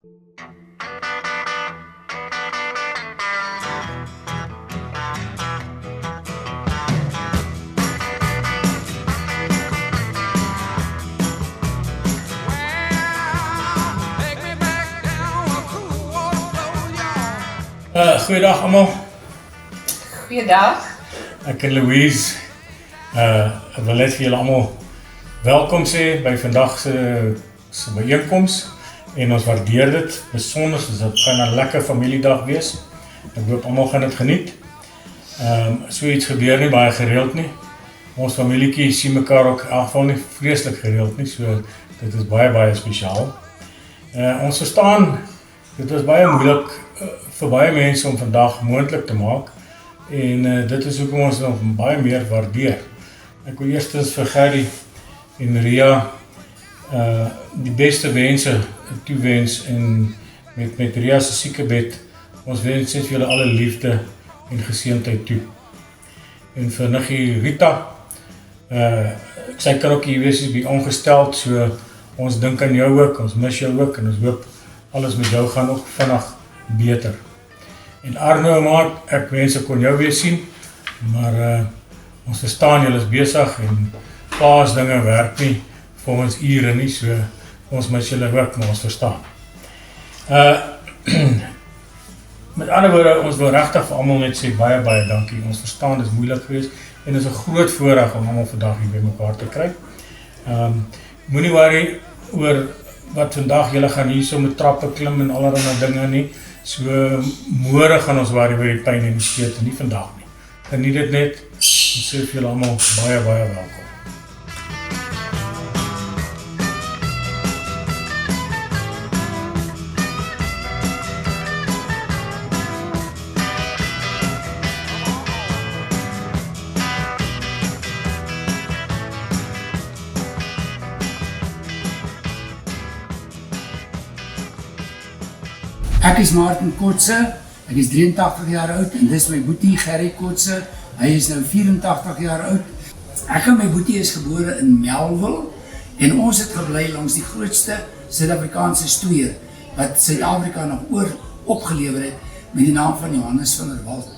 Goeiedag allemaal. Goeiedag. Ek en Louise ek wil net vir julle allemaal welkom sê by vandag se bijeenkomst en ons waardeer dit besonder, dit gaan 'n lekker familiedag wees. Ek hoop allemaal gaan dit geniet. So iets gebeur nie baie gereeld nie. Ons familiekie sien mekaar ook in elk geval nie vreeslik gereeld nie, so dit is baie spesiaal. Ons verstaan, dit was baie moeilik vir baie mense om vandag moontlik te maak en dit is hoekom ons nog baie meer waardeer. Ek wil eerstens vir Gerrie en Ria die beste wense toewens en met Ria se siekebed, ons wens net vir julle alle liefde en geseëndheid toe. En vir niggie Rita, sy kan ook hier wees, sy is by ongesteld, so ons dink aan jou ook, ons mis jou ook en ons hoop alles met jou gaan ook vandag beter. En Arno maat, ek wens ek kon jou weer sien, maar ons verstaan julle is besig en paasdinge werk nie vir ons ure nie, so ons mis julle ook, maar ons verstaan. Met ander woorde, ons wil regtig vir almal net sê baie dankie. Ons verstaan, dit is moeilik geweest en dit is 'n groot voorreg om almal vandag hier by mekaar te kry. Moenie worry oor wat vandag julle gaan hier so met trappe klim en allerlei dinge nie. So môre gaan ons worry oor die pyn en die skete, nie vandag nie. Geniet dit net. Ons sê vir julle almal baie welkom. Ek is Martin Kotse, ek is 83 jaar oud en dis my boetie Gerrie Kotse, hy is nou 84 jaar oud. Ek en my boetie is gebore in Melville en ons het gebly langs die grootste Suid-Afrikaanse stoeier wat Suid-Afrika nog opgelewer het met die naam van Johannes van der Walt.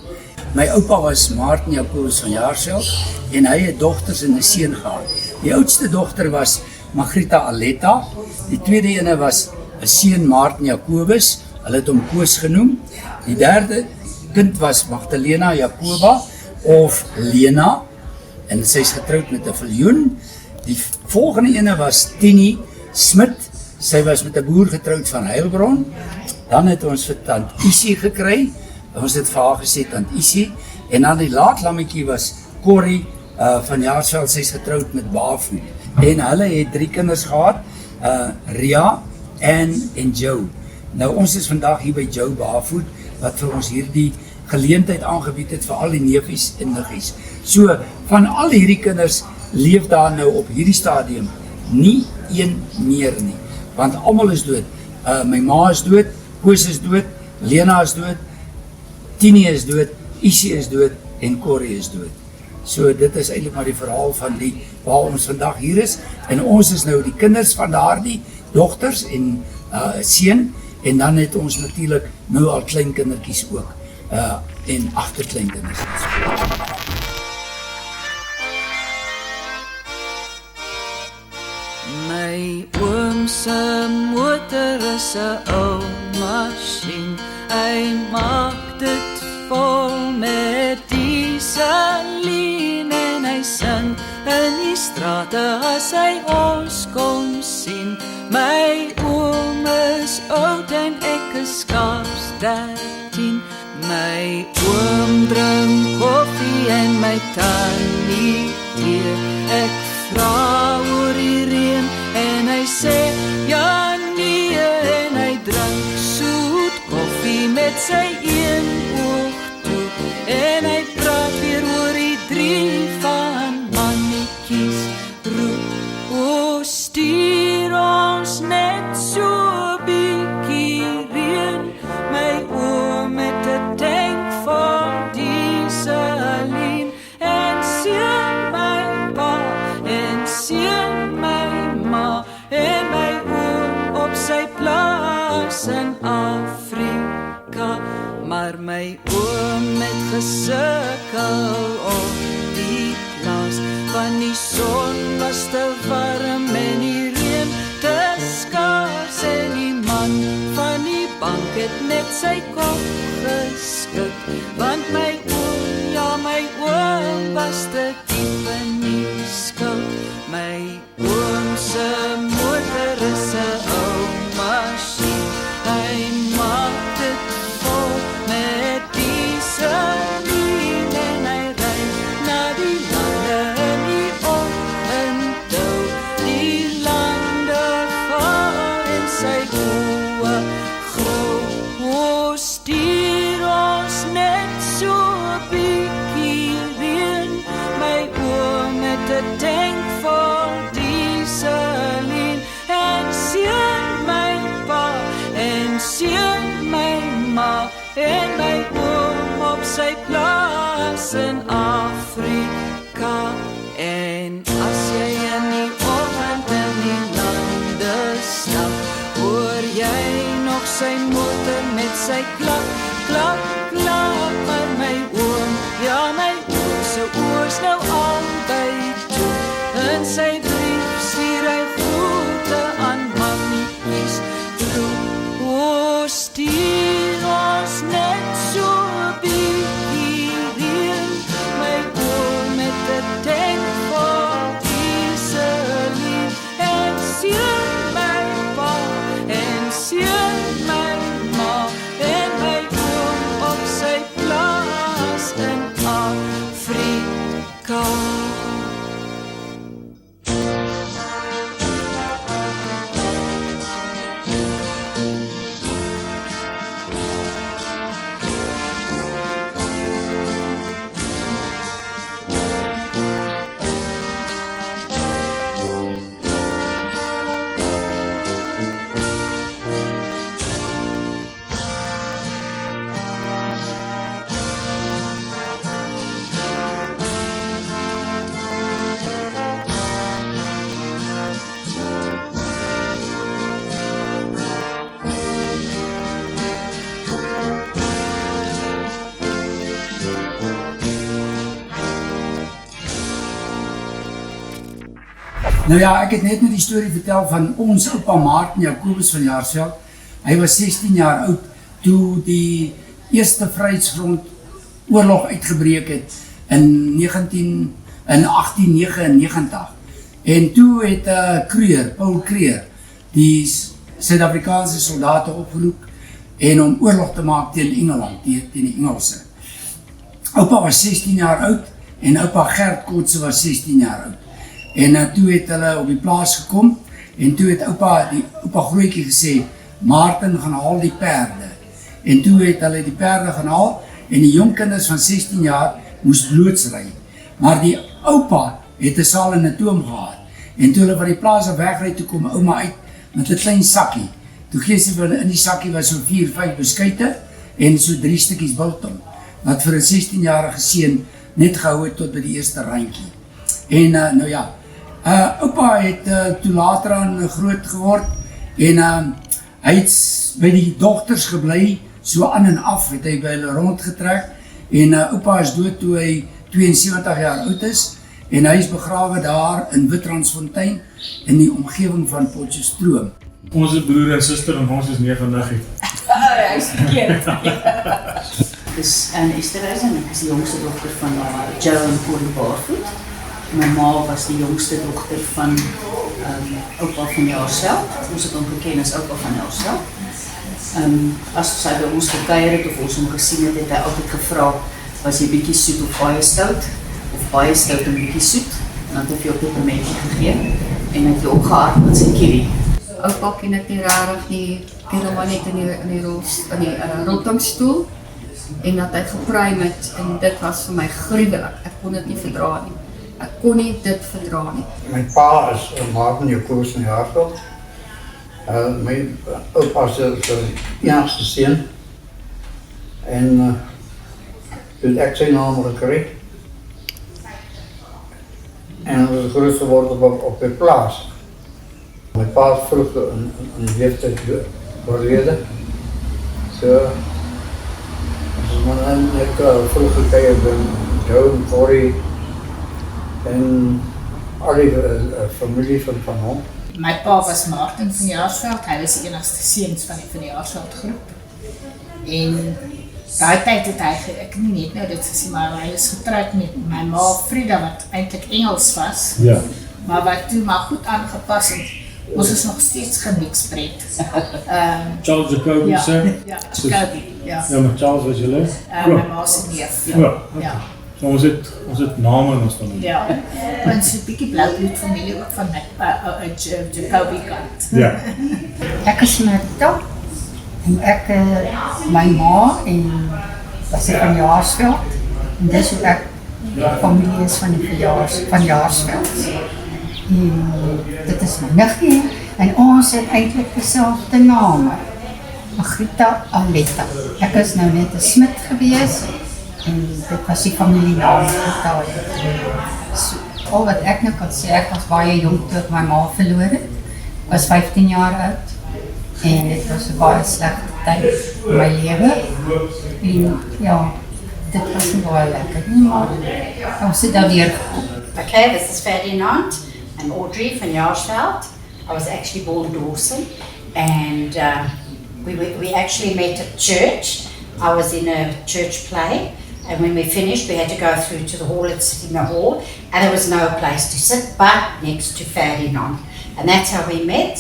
My oupa was Martin Jacobus van Jaarsveld en hy het dogters en 'n seun gehad. Die oudste dogter was Margrita Aletta, die tweede ene was 'n seun Martin Jacobus, hulle het hom Koos genoem. Die derde kind was Magdalena Jacoba of Lena en sy is getroud met 'n viljoen. Die volgende ene was Tini Smit, sy was met 'n boer getroud van Heilbron. Dan het ons vir tant Isie gekry, ons het vir haar gesê tant Isie. En dan die laatlammetjie was Corrie van Jaarsveld, sy is getroud met Bafoed. En hulle het 3 kinders gehad, Ria, Anne en Joe. Nou ons is vandag hier by Joe Bafoed, wat vir ons hierdie geleentheid aangebied het vir al die neefies en niggies. So, van al hierdie kinders leef daar nou op hierdie stadium nie een meer nie, want almal is dood. My ma is dood, Koos is dood, Lena is dood, Tini is dood, Isie is dood en Corrie is dood. So dit is eintlik maar die verhaal van waar ons vandag hier is, en ons is nou die kinders van daardie dogters en seun. En dan het ons natuurlijk nou al kleinkindertjies ook, en agterkleinkinders. My oom se motor is 'n ou masjien, hy maak dit vol met dieselien en hy sing in die strate as hy ons kom sien. My oom is oud en ek is skaars 13. My oom drink koffie en my tannie tee. Ek vra oor die reën en hy sê ja nee, en hy drink soet koffie met sy een oog toe. En hy praat weer oor die 3 van mannetjies roep. O stuur ons net so bietjie reën, my oom het 'n tank vol dieselien. En seën my pa en seën my ma en my oom op sy plaas in Afrika, maar my oom het gesukkel op die plaas, want die son was te warm en die reën te skaars, en die man van die bank het net sy kop geskik, want my oom, ja my oom was te diep in die skuld. My oom se motor is 'n ou masjien, hy maak dit vol met dieselien en hy ry na die lande in die oggendou, die lande van in sy oë grou, stuur ons net so bietjie reën, my oom het 'n tank vol dieselien, en seën my pa, en seën my ma, en my oom op sy plaas in Afrika. En as jy in die oggend in die lande stap, hoor jy nog sy motor met sy klap, klap, klap, maar my oom, ja my oom se oors nou albei toe, in sy brief stuur hy groete aan mammies toe, stuur ons net so bietjie reën, my oom met 'n tank vol dieselien, en seën my pa, en seën my ma, en my oom op sy plaas in Afrika. Nou ja, ek het net die storie vertel van ons oupa Martin Jacobus van Jaarsveld. Hy was 16 jaar oud toe die Eerste Vryheidsfront oorlog uitgebreek het in 1899. En toe het Paul Kruger, die Suid-Afrikaanse soldate opgeroep en om oorlog te maak teen Engeland, teen die Engelse. Oupa was 16 jaar oud en oupa Gert Kotse was 16 jaar oud. En toe het hulle op die plaas gekom en toe het oupa grootjie gesê, Martin gaan haal die perde. En toe het hulle die perde gaan haal en die jong kinders van 16 jaar moes blootsry. Maar die oupa het 'n saal in 'n toom gehad. En toe hulle van die plaas af wegry, toe kom ouma uit met 'n klein sakkie. Toe gee sy vir in die sakkie was so 4-5 beskuite en so 3 stukkies biltong, wat vir 'n 16-jarige seun net gehou het tot by die eerste randjie. En nou ja, oupa het toe later aan groot geword en hy het by die dogters gebly, so aan en af het hy by hulle rondgetrek en oupa is dood toe hy 72 jaar oud is en hy is begrawe daar in Witrandsfontein in die omgewing van Potchefstroom. Ons is broer en suster en ons is nie vandag nie. Hy is verkeerd. Dis Esther Reis en ek is die jongste dogter van Joe en Corrie Barfoot. My ma was die jongste dogter van oupa van Jaarsveld. Ons het hom geken as oupa van Jaarsveld. As sy by ons gekuier het of ons hom gesien het, het hy altyd gevra, was jy bietjie soet of baie stout? Of baie stout en bietjie soet? En dan het hy vir jou pepermentjie gegee en hy het jou opgehaard met sy kiwi. Oupa ken ek nie rarig nie, ken hom maar net in die rottingstoel en dat hy gepruim het en dit was vir my gruwelik. Ek kon dit nie verdra nie. Ek kon nie dit verdra nie. My pa is Martin Jacobus van Jaarsveld. My oupa is die enigste seun. En toe ek sy naam gekry. En ons is groot geworden op die plaas. My pa is vroeg in die leeftijd oorlede. So, as man ek vroeg gekeken ben, Joan, Corrie en al die familie van hom. My pa was Martin van Jaarsveld, hy was die enigste seuns van die Van Jaarsveld groep. En daai tyd het hy, ek nie net nou dit gesien, maar hy is getrouwd met my ma Frida, wat eintlik Engels was, Ja. maar wat toe maar goed aangepas het. Ons is nog steeds gemixbred. Charles Jacobi Ja, sê? ja, Jacobi, ja. Ja, maar Charles was julle? My ma se neef. Ja, okay. Ja. So ons het name in ons familie. Ja, en so 'n bietjie bloubloed familie ook van my Jacobi kant. Ja. Ek is Martha en ek, my ma en was ek van Jaarsveld en dis hoe ek familie is van die van Jaarsveld. En dit is my niggie en ons het eintlik dieselfde name. Margrieta Aletta. Ek is nou net 'n Smit gewees en dit was die familienaam Margrieta. So, al wat ek nou kan sê, ek was baie jonk toe ek my ma verloor het. Ek was 15 jaar oud en dit was 'n baie slegte tyd in my lewe. En ja, dit was nie baie lekker nie, maar ons het daar weer gekom. Okay, this is Ferdinand and Audrey van Jaarsveld. I was actually born Dawson, and we actually met at church. I was in a church play, and when we finished, we had to go through to the hall and sit in the hall, and there was no place to sit but next to Ferdinand. And that's how we met,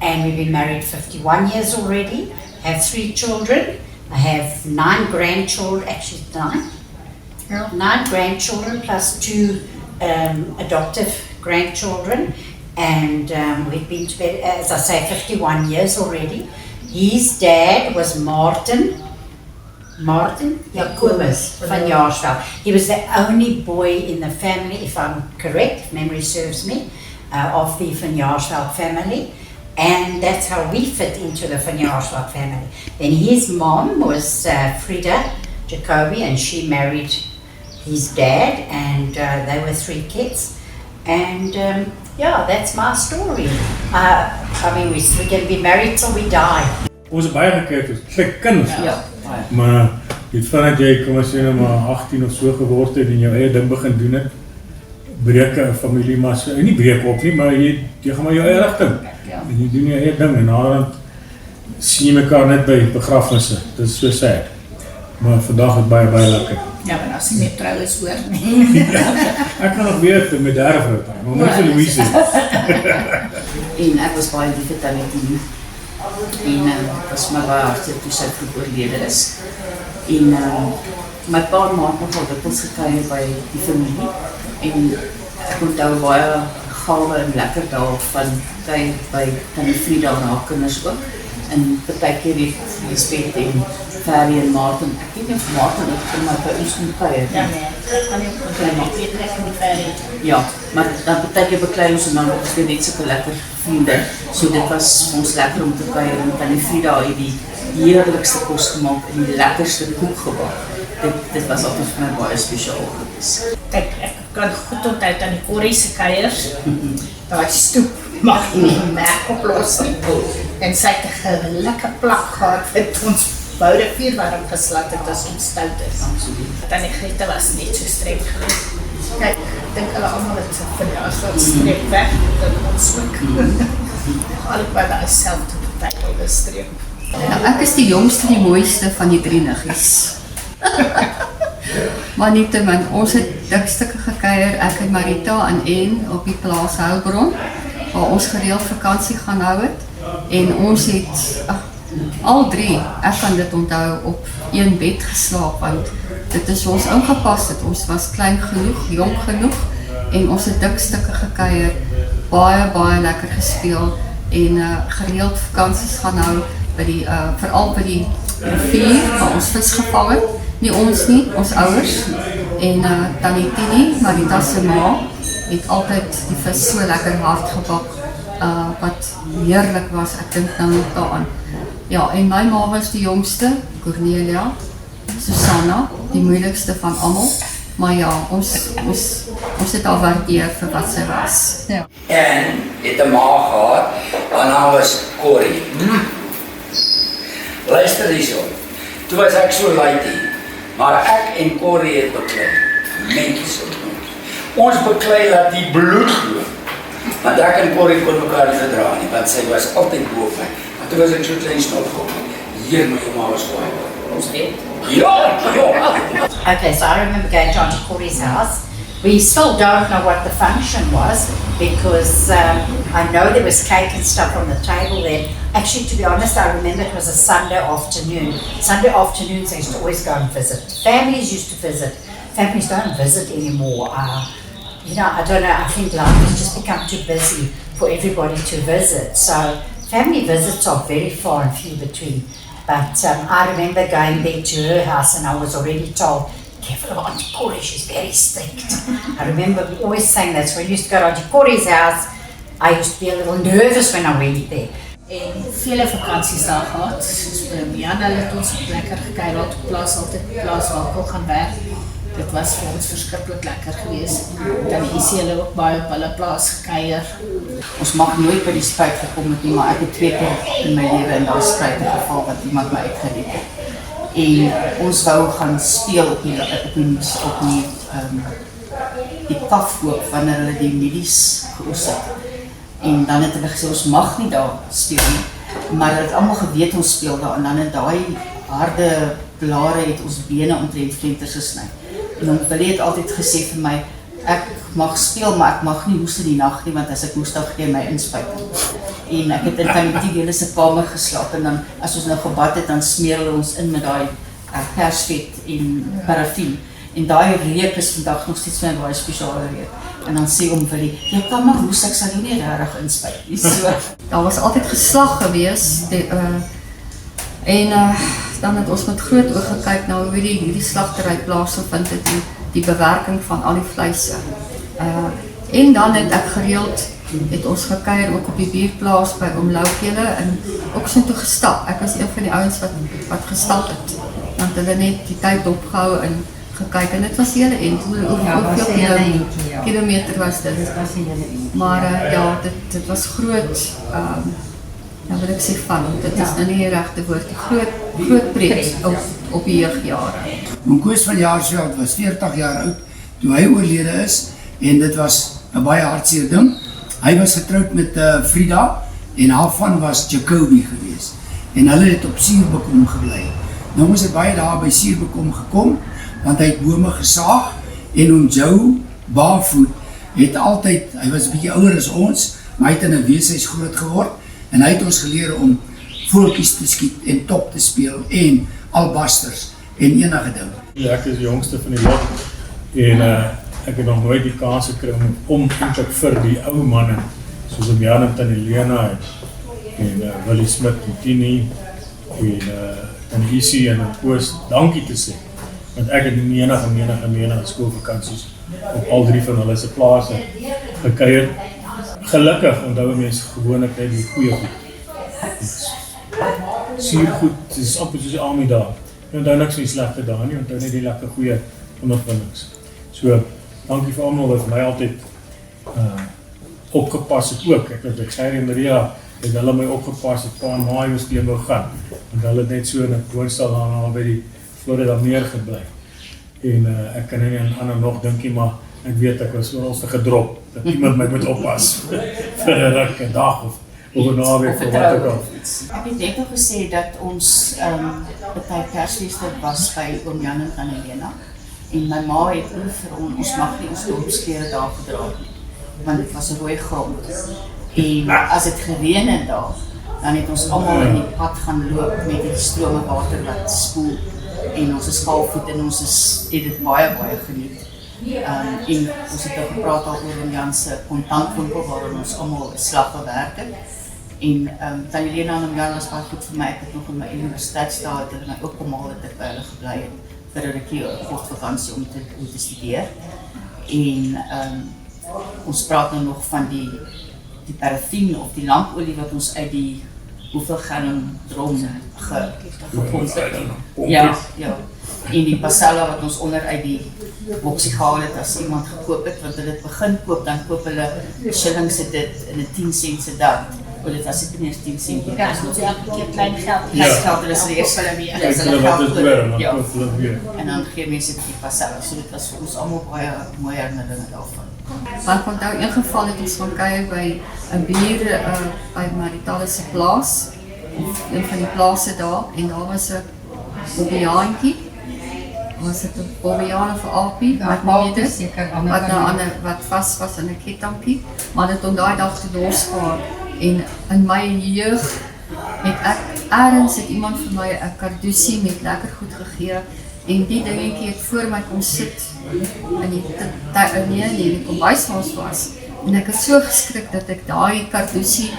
and we've been married 51 years already, have 3 children. I have 9 grandchildren, actually 9 grandchildren plus 2 adoptive grandchildren, and we've been to bed, as I say, 51 years already. His dad was Martin Jacobus van Jaarsveld. He was the only boy in the family, if I'm correct, if memory serves me, of the Van Jaarsveld family, and that's how we fit into the Van Jaarsveld family. Then his mom was Frida Jacobi, and she married his dad, and they were 3 kids. And yeah, that's my story. I mean, we're going to be married till we die. Ons het baie gekyk, ons kyk kinders. Ja. Maar jy het vanaf jy, kom as jy nou maar 18 of so geword het en jou eie ding begin doen het, breek 'n familie maar so, nie breek op nie, maar jy gaan maar jou eie rigting. En jy doen jou eie ding en naderhand sien jy mekaar net by begrafnisse. Dit is so sad. Maar vandag het baie lekker. Ja, maar as jy met trou is hoor nie. Ek kan nog weet met 3 vrou, maar moet vir Louise. En ek was baie lief vir Tannie. En ek was my baie hartseer toe sy vroeg oorlede is. En my pa en ma het nogal dikwels gekuier by die familie. En ek onthou baie gawe en lekker dae van kuier by Tannie Frida en haar kinders ook. En partykeer het Lisbeth en Ferry en Martin, ek weet nie of Martin het maar by ons kom kuier. Ja nee, ek kan nie opgeklei nie, ek weet net van die Ferry. Ja, maar dan partykeer beklei ons en dan was dit net so lekker vriende. So dit was ons lekker om te kuier en Tannie Frida het die heerlikste kos gemaak en die lekkerste koek gebak. Dit was altyd vir my baie spesiaal gewees. Kijk, ek kan goed onthou aan die Corrie se kuiers. Daai stoep mag nie merk oplos nie. En sy het 'n lekker plak gehad wat ons boudevuur warm geslat het as ons stout is. Absoluut. Tannie Grete was net so streng geweest. Kyk, ek dink hulle almal het van Jaarsveld streek weg, dat ons ook. Allebei daai selfde betydelde streek. Nou, ek is die jongste, die mooiste van die 3 niggies. Maar nietemin, ons het dikstukke gekuier, ek en Marita en op die plaas Heilbron, waar ons gereeld vakansie gaan hou het. En ons het al 3, ek kan dit onthou, op 1 bed geslaap, want dit is ons ingepas het. Ons was klein genoeg, jonk genoeg, en ons het dikstukke gekuier, baie lekker gespeel, en gereeld vakansies gaan hou, by die, veral by die rivier, waar ons vis gevang het. Nie ons nie, ons ouers. En Tannie Tini, Marita se ma, het altyd die vis so lekker hard gebak, wat heerlik was, ek dink nou nog daaraan. Ja, en my ma was die jongste, Cornelia, Susanna, die moeilikste van almal. Maar ja, ons het al waardeer vir wat sy was. Ja. En het 'n ma gehad, haar naam was Corrie. Luister hierso. Toe was ek so laaitjie, maar ek en Corrie het beklei. Mentjies op ons. Ons beklei dat die bloed loop. Want ek en Corrie kon mekaar nie verdra nie, want sy was altyd bo op my. Maar toe was ek so klein snel gekom. Hier my ma was kwaai. Ons weet. Ja. Okay, so I remember going to Auntie Corey's house. We still don't know what the function was because I know there was cake and stuff on the table then. Actually, to be honest, I remember it was a Sunday afternoon. Sunday afternoons I used to always go and visit. Families used to visit. Families don't visit anymore. You know, I don't know, I think life has just become too busy for everybody to visit. So family visits are very far and few between. But I remember going there to her house and I was already told, careful of Auntie Corrie, she's very strict. I remember always saying that. So when I used to go to Auntie Corrie's house, I used to be a little nervous when I went there. En vele vakansies daar gehad, soos by Jan, hulle het ons lekker gekry, daar op plaas, altyd plaaswinkel gaan werk. Dit was vir ons verskriklik lekker geweest. Dan is hulle ook baie op hulle plaas gekuier. Ons mag nooit by die spruit gekom het nie, maar ek het 2 keer in my lewe in daai spruit geval wat iemand my uitgered het. En ons wou gaan speel op die pafkoop wanneer hulle die mielies geoes het. En dan het hulle gesê, ons mag nie daar speel nie, maar hulle het allemaal geweet ons speel daar, en dan in die harde blare het ons bene omtrent flenters gesny. En dan Willie het altyd gesê vir my, ek mag speel, maar ek mag nie hoes in die nacht nie, want as ek hoes, dan gee my inspuit. En ek het in Kamitiek hele se kamer geslaap, en dan, as ons nou gebad het, dan smeer hulle ons in met die kersvet en paraffien. En die reuk is vandag nog steeds my baie spesiale reuk. En dan sê om Willie, jy kan maar hoes, ek sal jou nie rarig inspuit. So. Daar was altyd geslag gewees, dan het ons met groot oog gekyk na hoe die slagtery plaasgevind het en die bewerking van al die vleise. En dan het ek gereeld, het ons gekuier ook op die bierplaas by Oom Loukele en ook so toe gestap. Ek was een van die ouens wat gestap het, want hulle net die tyd opgehou en gekyk en dit was hele end, hoeveel kilometer was dit. Maar ja, dit was groot, nou wil ek sê van, dit is nou nie die regte woord, groot pret op die jeugjare. Oom Koos van Jaarsveld was 40 jaar oud toe hy oorlede is en dit was 'n baie hartseer ding. Hy was getroud met Frida en haar van was Jacoby gewees en hulle het op Suurbekom gebly. Nou ons het baie daar by Suurbekom gekom want hy het bome gesaag en oom Joe Barfoot het altyd, hy was 'n bietjie ouer as ons, maar hy het in 'n weeshuis groot geword en hy het ons geleer om voeltjies te skiet en top te speel en albasters en enige ding. Ek is die jongste van die lot en ek het nog nooit die kans gekry om eintlik vir die ou manne soos om Jan en Tannie Lena en Willie Smit en Tini en Isie en Koos dankie te sê. Want ek het menige skoolvakansies op al 3 van hulle se plase gekuier. Gelukkig onthou mense gewoonlik net die goeie goed. Suurgoed, dit is amper soos die Army daar. En onthou niks van die slegte daar nie, onthou net die lekker goeie ondervindings. So, dankie vir almal wat my altyd opgepas het ook. Ek sê in Maria, het hulle my opgepas het, pa en ma was die wou gaan. Want hulle het net so in 'n woonstel aan by die Florida meer gebly. En ek kan nie aan ander nog dinkie, maar ek weet ek was oralste gedrop, dat iemand my moet oppas vir 'n ruk, 'n dag of 'n naweek of wat ook al. Ek het net nog gesê dat ons party Kersfeeste was by oom Jan en Tannie Lena en my ma het vir ons mag nie ons dorpsklere daar gedra nie, want dit was 'n rooi goud. En as dit gereën het daar, dan het ons almal in die pad gaan loop met die strome water wat spoel en ons is skaalvoet en ons het dit baie geniet. En ons het ook gepraat al oor oom Jan se kontantwinkel waar ons almal 'n slag gewerk het. En Tannie Lena en oom Jan was baie goed vir my. Ek het nog in my universiteitsdae het hulle my ook almal het ek by hulle gebly het vir 'n rukkie kort vakansie om te studeer. En ons praat nou nog van die paraffien of die lampolie wat ons uit die hoeveel gallon drom gepomp het. Ja. En die pasella wat ons onder uit die boksie gehaal het as iemand gekoop het, want hulle het begin koop, dan koop hulle shillings het dit in 'n 10 cent se dag. Dit was niet meer 10 cent. Ja, dat moet elke keer klein geld. Ja. Geld, dat is de eerste. weer. Kyk hulle wat is oor en dan Ja. koop hulle weer. En dan gee mense die passelle. So dit was vir ons almal baie mooi herinneringe daarvan. Maar ik onthou in geval het ons gaan kyk by 'n bier by Maritale se plaas, of een van die plase daar, en daar was 'n bobbejaantjie. Was dit 'n bobbejaan of 'n aapie? Wat nie weet seker, wat vas was in 'n kettingkie, maar dit om daai dag te losgaan. En in my jeug het ek ergens het iemand vir my 'n kardusie met lekker goed gegee. En die dingetjie het voor my kom sit in die kombuis waar ons was. En ek het so geskrik dat ek daai kardusie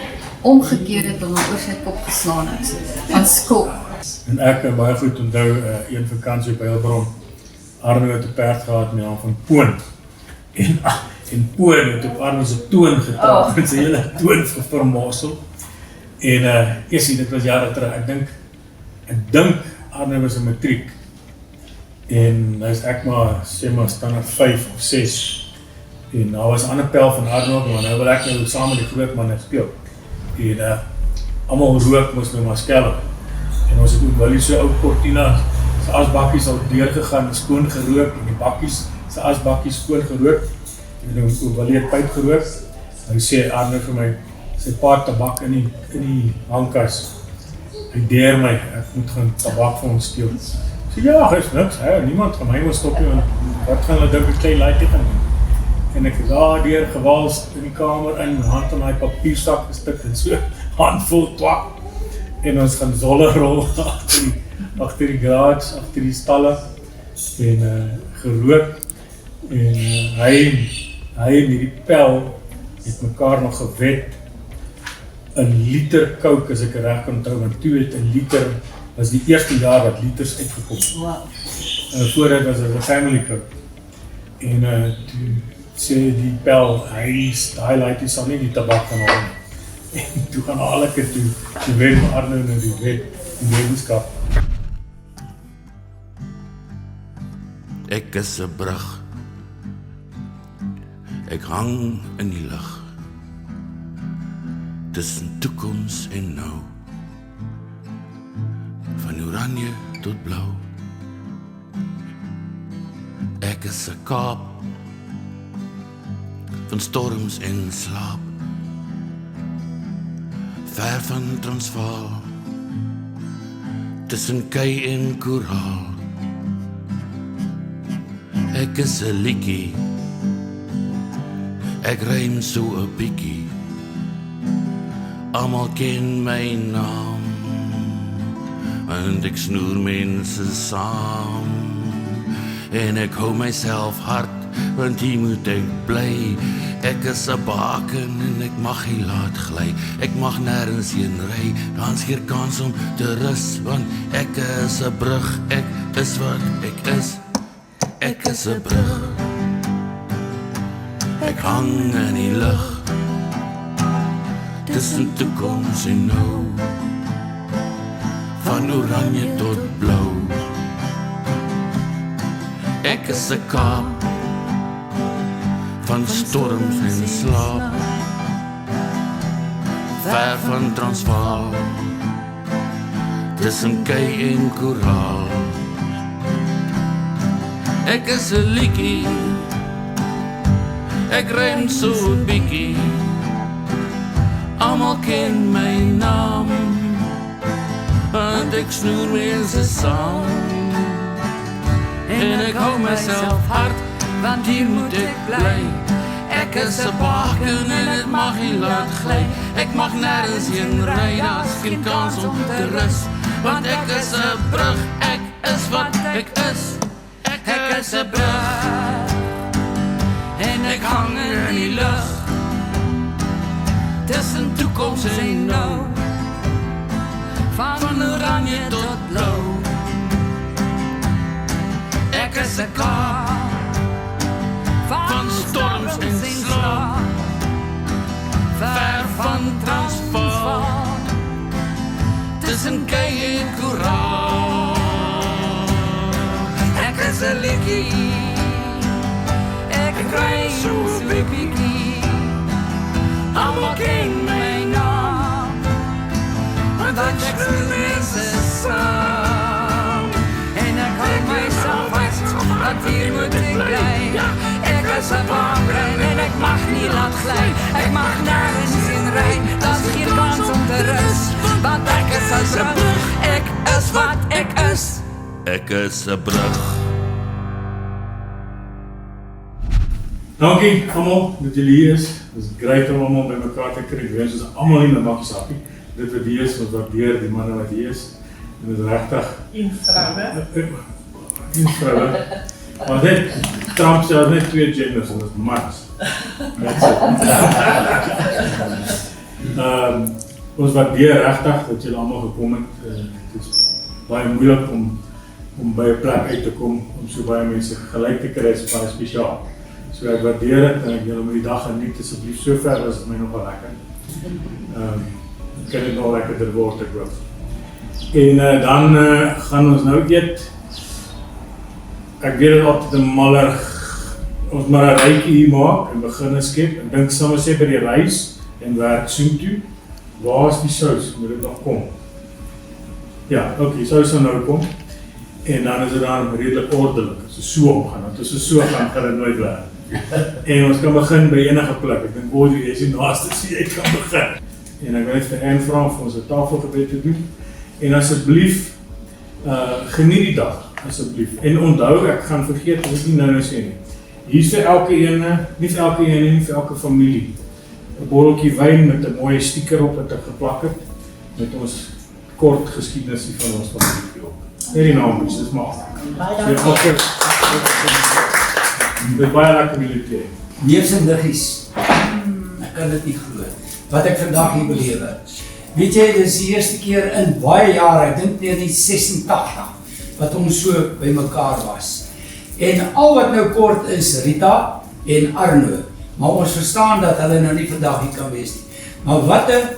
omgekeer het en hom oor sy kop geslaan het. Van skok. En ek kan baie goed onthou een vakansie op Heilbron. Arno het 'n perd gehad met naam van Poon. En Poon het op Arno se toon getrap en sy hele toon vermorsel. En dit was jare terug. Ek dink Arno was 'n matriek. En nou is ek maar, sê maar, standaard 5 of 6. En daar was 'n ander pel van Arno, maar nou wil ek nou saam met die groot manne speel. En almal rook moes nou maar skelp. En ons het ook wel so ou Cortina se asbakkies al deurgegaan en skoon gerook en die bakkies se asbakkies skoon gerook. En ook wel het pyp gerook. Nou sê Arno vir my, sy paar tabak in die hangkas. Hy deer my, ek moet gaan tabak vir ons steel. Sê ja, is niks, niemand van my moet stop nie, want wat gaan hulle dink ek klein laaitie gaan doen? En ek het daar deur gewals in die kamer in, hand aan my papiersak gestik en so, handvol twak. En ons gaan zolle rol agter die garage, agter die stalle en gerook. En hy en die pel het mekaar nog gewet 'n liter Coke, as ek reg kan onthou, want toe het 'n liter was die eerste jaar wat liters uitgekom. Wow. Voordat was dit 'n family Coke. En toe sê die pel, hy sal nie die tabak gaan haal nie. En toe gaan haal ek het toe wen Arno nou die wetenskap. Ek is 'n brug. Ek hang in die lug. Tussen toekoms en nou. Van oranje tot blauw. Ek is 'n Kaap. Van storms en slaap. Ver van Transvaal. Tussen kei en koraal. Ek is 'n liedjie. Ek rym so 'n bietjie. Almal ken my naam. En ek snoer mense saam. En ek hou myself hard, want hier moet ek bly. Ek is 'n baken en ek mag nie laat gly. Ek mag nêrens heen ry, dan's geen kans om te rus, want ek is 'n brug, ek is wat ek is. Ek is 'n brug. Ek hang in die lug. Tussen toekoms en nou. Van oranje tot blauw. Ek is 'n Kaap. Van storms en slaap. Ver van Transvaal. Tussen kei en koraal. Ek is 'n liedjie. Ek rym so 'n bietjie. Almal ken my naam. Want ek snoer mense saam. En ek hou myself hard, want hier moet ek bly. Ek is 'n baken en ek mag nie laat gly. Ek mag nêrens heen ry, daar's geen kans om te rus. Want ek is 'n brug, ek is wat ek is. Ek is 'n brug. En ek hang in die lug. Tussen toekoms en nou. Van oranje tot blauw. Ek is 'n Kaap. Van storms en slaap. Ver van Transvaal. Tussen kei en koraal. Ek is 'n liedjie. Ek ry so 'n bietjie. Almal ken my naam. se wapen en ek mag nie laat gly. Ek mag nergens heen ry, daar's geen kans om te rus, want ek is 'n brug, ek is wat ek is. Ek is 'n brug. Dankie almal dat julle hier is. Dit is great om almal by mekaar te kry. Wees ons almal in 'n makkie sappie. Dit wat hier is, ons waardeer die manne wat hier is. En dit is regtig. En vroue. En vroue. Maar dit Trump sê net 2 genders en dit is mans. Ons waardeer regtig dat julle almal gekom het. Dit is baie moeilik om by 'n plek uit te kom om so baie mense gelyk te kry, is baie spesiaal. So ek waardeer dit en ek julle moet die dag geniet asseblief. Sover was dit my nogal lekker. Kan dit nog lekkerder word, ek hoop. En dan gaan ons nou eet. Ek weet dit altyd 'n maller, ons maar 'n rykie hier maak en begin skep. Ek dink sommer sê by die rys en werk soontoe. Waar is die sous? Moet dit nog kom? Ja, okay, sous sal nou kom. En dan is dit dan redelik ordelik. As dit so omgaan, want as dit so gaan dit nooit werk. En ons kan begin by enige plek. Ek dink Audrey is die naaste so jy kan begin. En ek wil net vir Anne vra om ons 'n tafelgebed te doen. En asseblief geniet die dag, asseblief. En onthou, ek gaan vergeet as ek nie nou sê nie. Hier is vir elke ene, nie vir elke ene, nie vir elke familie. 'n botteltjie wyn met 'n mooi stiker op wat ek geplak het met ons kort geskiedenis van ons familie op. Net die naam is, dis maar. Dit baie lekker militair. Neefs en niggies, ek kan dit nie glo, wat ek vandag hier belewe. Weet jy, dit is die eerste keer in baie jare, ek dink 1986, wat ons so by mekaar was. En al wat nou kort is, Rita en Arno, maar ons verstaan dat hulle nou nie vandag hier kan wees nie. Maar wat 'n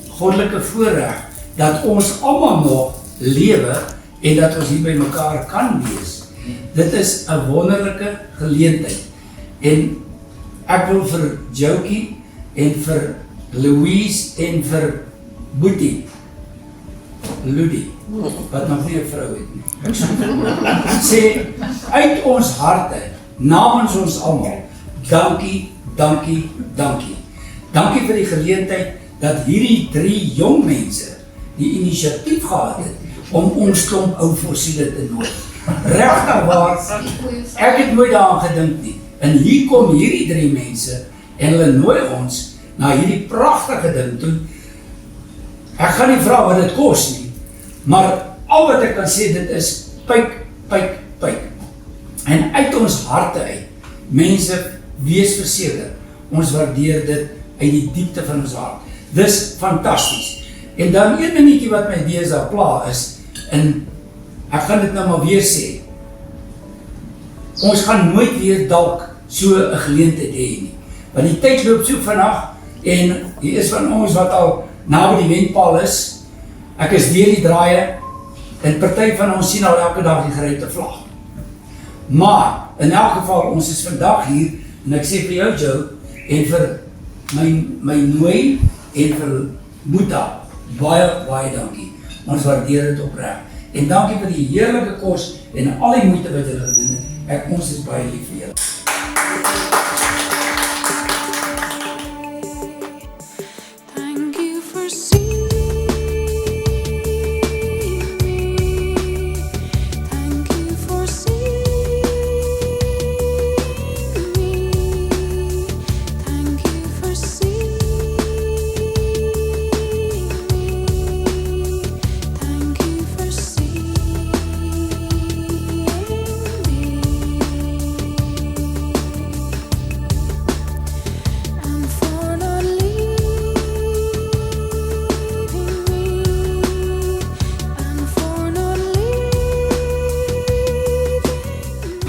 goddelike voorreg, dat ons almal nog lewe, en dat ons hier by mekaar kan wees. Dit is 'n wonderlike geleentheid. En ek wil vir Jokie en vir Louise en vir Boetie, Ludie, wat nog nie 'n vrou het nie, sê uit ons harte, namens ons almal, dankie, dankie, dankie. Dankie vir die geleentheid dat hierdie 3 jong mense die inisiatief gehad het om ons klomp ou fossiele te nooi. Regtig waar, ek het nooit daaraan gedink nie. En hier kom hierdie 3 mense en hulle nooi ons na hierdie pragtige ding toe. Ek gaan nie vra wat dit kos nie, maar al wat ek kan sê, dit is pyk, pyk, pyk. En uit ons harte uit, mense, wees verseker, ons waardeer dit uit die diepte van ons hart. Dis fantasties. En dan een minuutjie wat my besig pla is, en ek gaan dit nou maar weer sê, ons gaan nooit weer dalk so 'n geleentheid hê nie. Want die tyd loop so vinnig, en hier is van ons wat al naby die wendpaal is, ek is deur die draaie, en party van ons sien al elke dag die gereide vlag. Maar, in elk geval, ons is vandag hier, en ek sê vir jou, Joe, en vir my nooi, en vir Boeta, baie, baie dankie. Ons waardeer dit opreg. En dankie vir die heerlike kos, en al die moeite wat julle gedoen het. Ons is baie lief vir julle.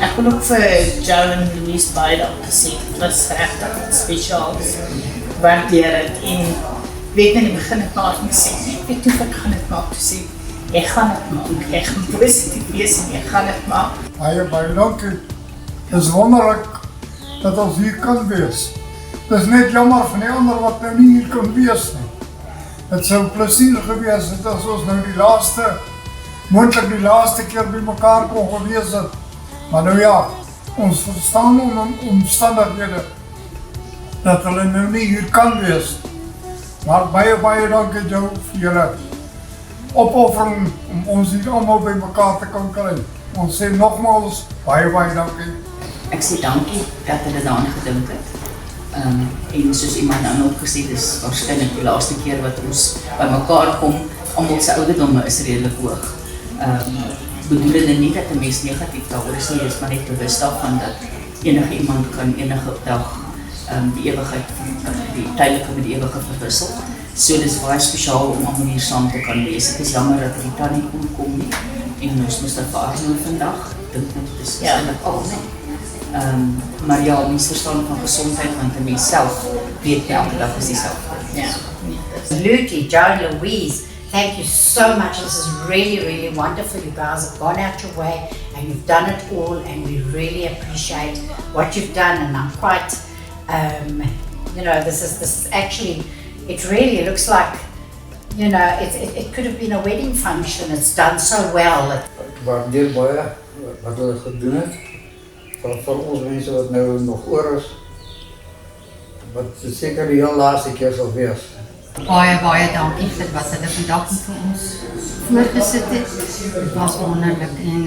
Ek wil ook vir Joe en Louise baie dankie sê. Dit was regtig iets spesiaals. Waardeer dit. En weet in die begin het maar gesê, ek weet hoe ek gaan dit maak. Toe sê, ek gaan dit maak. Ek gaan positief wees en ek gaan dit maak. Baie dankie. Het is wonderlik dat ons hier kan wees. Het is net jammer van die ander wat nou nie hier kan wees nie. Het sou plesier gewees het as ons nou moontlik die laaste keer by mekaar kon gewees het. Maar nou ja, Ons verstaan omstandighede dat hulle nou nie hier kan wees. Maar baie dankie jou vir julle opoffering om ons hier allemaal by mekaar te kan kry. Ons sê nogmaals baie dankie. Ek sê dankie dat hulle daaraan gedink het. En soos iemand dan ook gesê, dis waarskynlik die laaste keer wat ons by mekaar kom. Almal se ouderdomme is redelik hoog. Bedoelende nie dat 'n mens negatief daaroor is nie, is maar net bewus daarvan dat enige iemand kan enige dag die ewigheid, die tydelike met die ewige verwissel. So dis baie spesiaal om almal hier saam te kan wees. Ek is jammer dat Rita nie kon kom nie. En ons moes dat vir Arnold vandag. Ek dink net dit is eintlik al nie. Maar ja, mens verstaan van gesondheid, want 'n mens self weet elke dag is dieselfde. Yeah. Absolutely, Joe and Louise, thank you so much. This is really wonderful. You guys have gone out your way and you've done it all, and we really appreciate what you've done. And I'm quite, this is actually, it really looks like, it could have been a wedding function. It's done so well. Ik waardeer baie wat hulle gedoen het. Vir ons mense wat nou nog oor is, wat seker die heel laaste keer sal wees. Baie dankie vir wat hulle vandag vir ons voorgesit het. Dit was wonderlik en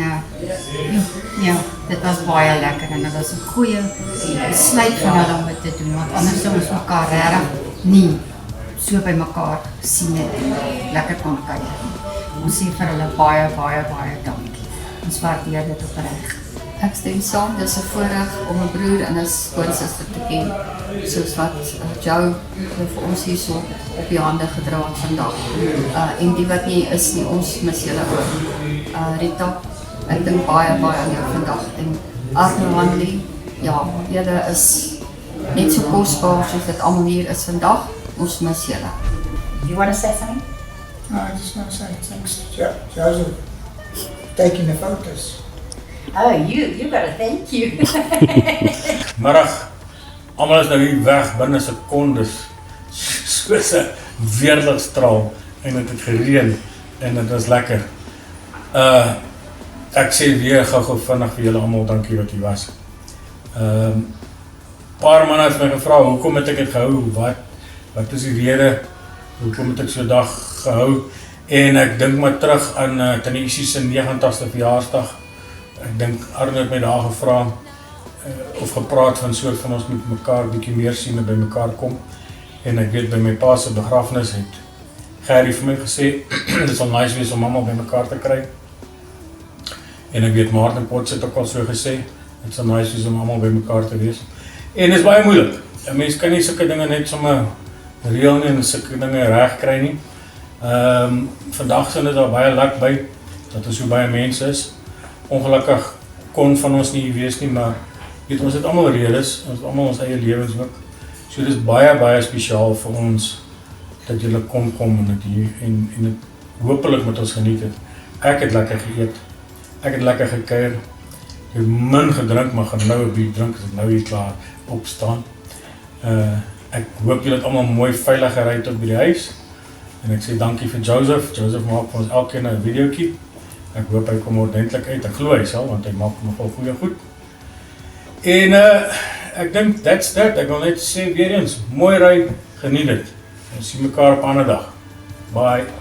ja, dit was baie lekker en dit was 'n goeie besluit van hulle om dit te doen, want anders sou ons mekaar regtig nie so by mekaar sien het en lekker kon kuier. Ons sê vir hulle baie dankie. Ons waardeer dit opreg. Ek stem saam, dis 'n voorreg om 'n broer en 'n skoonsister te ken, soos wat Joe vir ons hier so op die hande gedra het vandag. En die wat nie is nie, ons mis julle ook. Rita, ek dink baie aan jou vandag. En Arno Hanley, ja, julle is net so kosbaar soos dit almal hier is vandag. Ons mis julle. You want to say something? No, I just want to say thanks to Joseph taking the photos. Oh, you got to thank you. Middag, almal is nou hier weg binne sekondes, soos 'n weerligstraal, en het het gereën, en het was lekker. Ek sê weer gou vinnig vir julle almal dankie wat hier was. Paar manne het my gevra, hoekom het ek dit gehou, wat is die rede, hoekom het ek so dag gehou, en ek dink maar terug aan Tanisi se 90ste verjaarsdag. Ek dink Arno het my daar gevra of gepraat van soort van ons moet mekaar bietjie meer sien en by mekaar kom. En ek weet by my pa se begrafnis het Gerrie vir my gesê, dit sal nice wees om almal by mekaar te kry. En ek weet Martin Potts het ook al so gesê, dit sal nice wees om almal by mekaar te wees. En dit is baie moeilik. 'n Mens kan nie sulke dinge net sommer reël nie en sulke dinge reg kry nie. Vandag sien dit daar baie luk by dat er so baie mense is. Ongelukkig kon van ons nie wees nie, maar weet, ons het almal redes, ons het almal ons eie lewens ook. So dit is baie spesiaal vir ons dat julle kon kom en dit hier en dit hopelik met ons geniet het. Ek het lekker geëet, ek het lekker gekuier, ek het min gedrink, maar gaan nou 'n bier drink as ek nou hier klaar opstaan. Ek hoop julle het almal mooi veilig gery tot by die huis. En ek sê dankie vir Joseph. Joseph maak vir ons elkeen 'n videoetjie. Ek hoop hy kom ordentlik uit. Ek glo hy sal, want hy maak nogal goeie goed. En ek dink that's that. Ek wil net sê weer eens, mooi ry, geniet dit. Ons sien mekaar op 'n ander dag. Bye.